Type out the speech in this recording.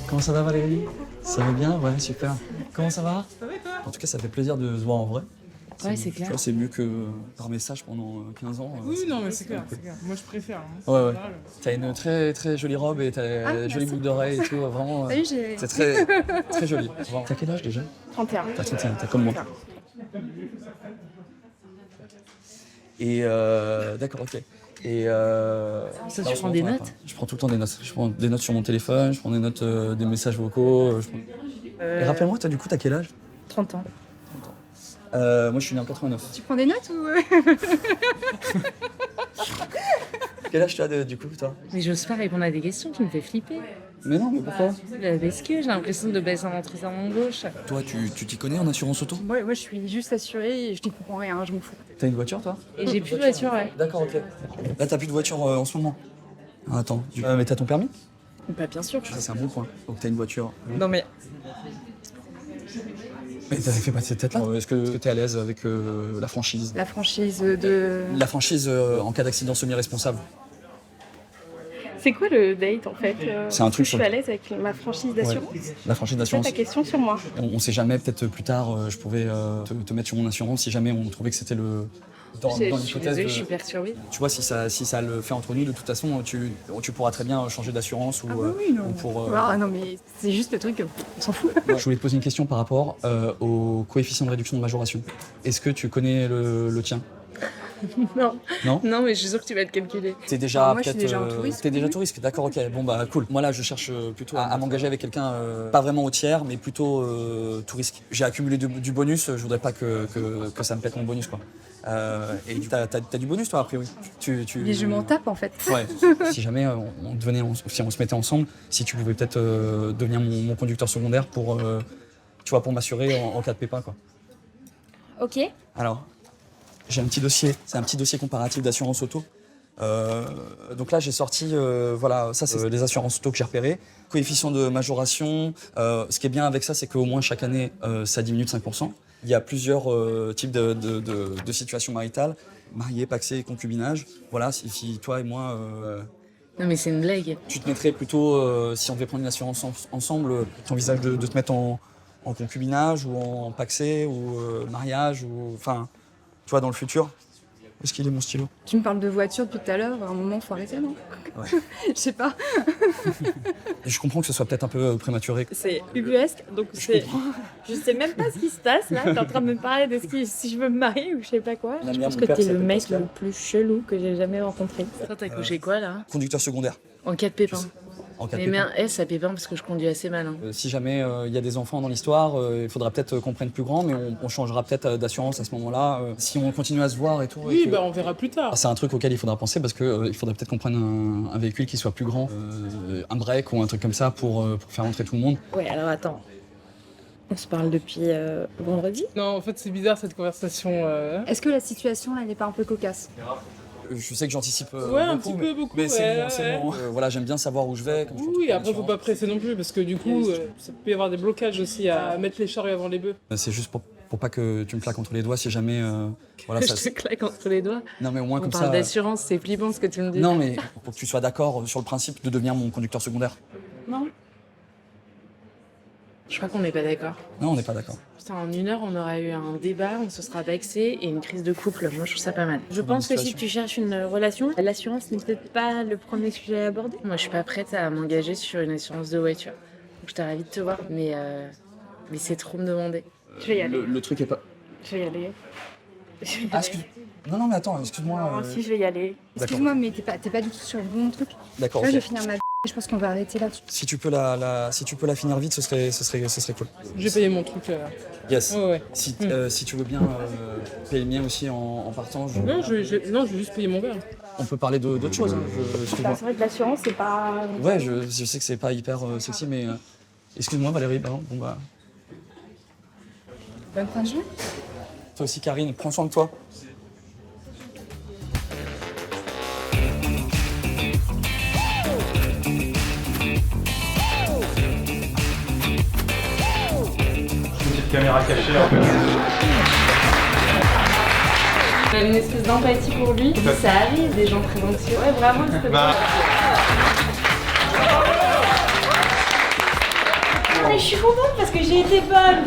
Comment ça va Valérie? Ça va bien? Ouais, super. Comment ça va? Ça va et toi? En tout cas, ça fait plaisir de se voir en vrai. Ouais, c'est clair. Tu vois, c'est mieux que par message pendant 15 ans. Oui, non, mais c'est clair, c'est clair. Moi, je préfère. Hein. Ouais, ouais. T'as une très très jolie robe et t'as une jolie boucle d'oreille et tout, vraiment. Salut, j'ai... C'est très très joli. T'as quel âge déjà? 31. T'as 31, t'as comme moi. Et d'accord, ok. Et Ça, tu prends des notes? Je prends tout le temps des notes. Je prends des notes sur mon téléphone, je prends des notes des messages vocaux. Et rappelle-moi, toi, du coup, t'as quel âge? 30 ans. Moi, je suis né en 89. Tu prends des notes ou... Quel âge tu as du coup, toi? Mais j'ose pas répondre à des questions, tu me fais flipper. Mais non, mais pourquoi? Parce que j'ai l'impression de baisser un truc à mon gauche. Toi, tu t'y connais en assurance auto? Moi, je suis juste assurée et je n'y comprends rien, je m'en fous. T'as une voiture, toi? Et j'ai plus de voiture, ouais. D'accord, ok. Là, t'as plus de voiture en ce moment? Ah, attends, mais t'as ton permis? Bah, bien sûr. Ça, c'est un bon point. Donc, t'as une voiture. Non, mais... Mais t'avais fait passer cette tête-là? Est-ce que t'es à l'aise avec la franchise? La franchise de... La franchise en cas d'accident semi-responsable. C'est quoi le date en fait C'est un truc Je sur suis à l'aise avec ma franchise d'assurance. La franchise C'est d'assurance. ta question sur moi. On sait jamais, peut-être plus tard, je pouvais te mettre sur mon assurance si jamais on trouvait que c'était le... Dans Je suis l'hypothèse désolée, de... je suis perturbée. Tu vois, si ça le fait entre nous, de toute façon, tu pourras très bien changer d'assurance ou, oui, non. ou pour... Ah non, mais c'est juste le truc, on s'en fout. Je voulais te poser une question par rapport au coefficient de réduction de majoration. Est-ce que tu connais le tien? Non. Non? Non, mais je suis sûre que tu vas être calculé. T'es déjà Moi, je suis peut-être... déjà en tourisme. T'es déjà touriste, d'accord, ok. Bon bah cool. Moi là, je cherche plutôt à m'engager avec quelqu'un, pas vraiment au tiers, mais plutôt tout risque. J'ai accumulé du bonus, je voudrais pas que ça me pète mon bonus, quoi. Et t'as du bonus, toi, a priori? Mais je m'en tape, en fait. Ouais. Si jamais si on se mettait ensemble, si tu pouvais peut-être devenir mon conducteur secondaire pour, tu vois, pour m'assurer en cas de pépin, quoi. Ok. Alors, j'ai un petit dossier, c'est un petit dossier comparatif d'assurance auto. Donc là, j'ai sorti, voilà, ça c'est les assurances auto que j'ai repérées. Coefficient de majoration, ce qui est bien avec ça, c'est qu'au moins chaque année, ça diminue de 5%. Il y a plusieurs types de situations maritales, marié, pacsé, concubinage. Voilà, si toi et moi, Non, mais c'est une blague. tu te mettrais plutôt, si on devait prendre une assurance ensemble, tu envisages de te mettre en concubinage ou en pacsé ou mariage ou, enfin, tu vois, dans le futur. Où est-ce qu'il est mon stylo? Tu me parles de voiture depuis tout à l'heure, à un moment, faut arrêter, non? Ouais. Je sais pas. Et je comprends que ce soit peut-être un peu prématuré. C'est ubuesque, donc je sais même pas ce qui se passe là. T'es en train de me parler de si je veux me marier ou je sais pas quoi. La Je mère, pense mon que père, t'es ça le s'appelle mec Pascal. le plus chelou que j'ai jamais rencontré. Toi, t'as couché quoi, là? Conducteur secondaire, En cas de pépin. en cas de Mais pépin. merde, ça pépin parce que je conduis assez mal. Hein. Si jamais il y a des enfants dans l'histoire, il faudra peut-être qu'on prenne plus grand, mais on changera peut-être d'assurance à ce moment-là. Si on continue à se voir et tout. et Oui, que- bah on verra plus tard. Ah, c'est un truc auquel il faudra penser parce que il faudrait peut-être qu'on prenne un véhicule qui soit plus grand, un break ou un truc comme ça pour faire entrer tout le monde. Ouais, alors attends. On se parle depuis vendredi. Non, en fait, c'est bizarre cette conversation. Est-ce que la situation, là, n'est pas un peu cocasse? Je sais que j'anticipe Ouais, un beaucoup, petit peu, beaucoup, mais c'est ouais, bon, c'est bon. Voilà, j'aime bien savoir où je vais. Comme je Oui, fais après, faut l'assurance. pas presser non plus, parce que du coup, ça peut y avoir des blocages aussi à mettre les charrues avant les bœufs. C'est juste pour pas que tu me claques entre les doigts si jamais. Voilà, Je ça, te claque entre les doigts. non, mais au moins On comme parle ça. d'assurance, c'est flippant ce que tu me dis. Non, mais pour que tu sois d'accord sur le principe de devenir mon conducteur secondaire. Non. Je crois qu'on n'est pas d'accord. Non, on n'est pas d'accord. Putain, en 1 heure, on aura eu un débat, on se sera vexé et une crise de couple. Moi, je trouve ça pas mal. Je pense que si tu cherches une relation, l'assurance n'est peut-être pas le premier sujet à aborder. Moi, je suis pas prête à m'engager sur une assurance de voiture. Donc, je t'aurais ravie de te voir, mais c'est trop me demander. Je vais y aller. Le truc est pas. Je vais y aller. Je vais y Ah, aller. excuse. Non, non, mais attends, excuse-moi. Moi aussi, je vais y aller. Excuse-moi, mais t'es pas du tout sur le bon truc. D'accord. Là, ok. je vais finir ma je pense qu'on va arrêter là. Si tu peux si tu peux la finir vite, ce serait cool. J'ai payé mon truc. Yes. Ouais, ouais. Si tu veux bien payer le mien aussi en partant, Non, je vais juste payer mon verre. on peut parler d'autres choses. Hein. Bah, Excuse-moi. c'est vrai que l'assurance, c'est pas. Ouais, je sais que c'est pas hyper sexy, mais excuse-moi Valérie, pardon. Bon bah, Bonne fin de journée. toi aussi Karine, prends soin de toi. Petite caméra cachée en fait. une espèce d'empathie pour lui. Ça arrive, des gens très anxieux. Ouais, vraiment, c'était Bah. Mais je suis contente parce que j'ai été bonne.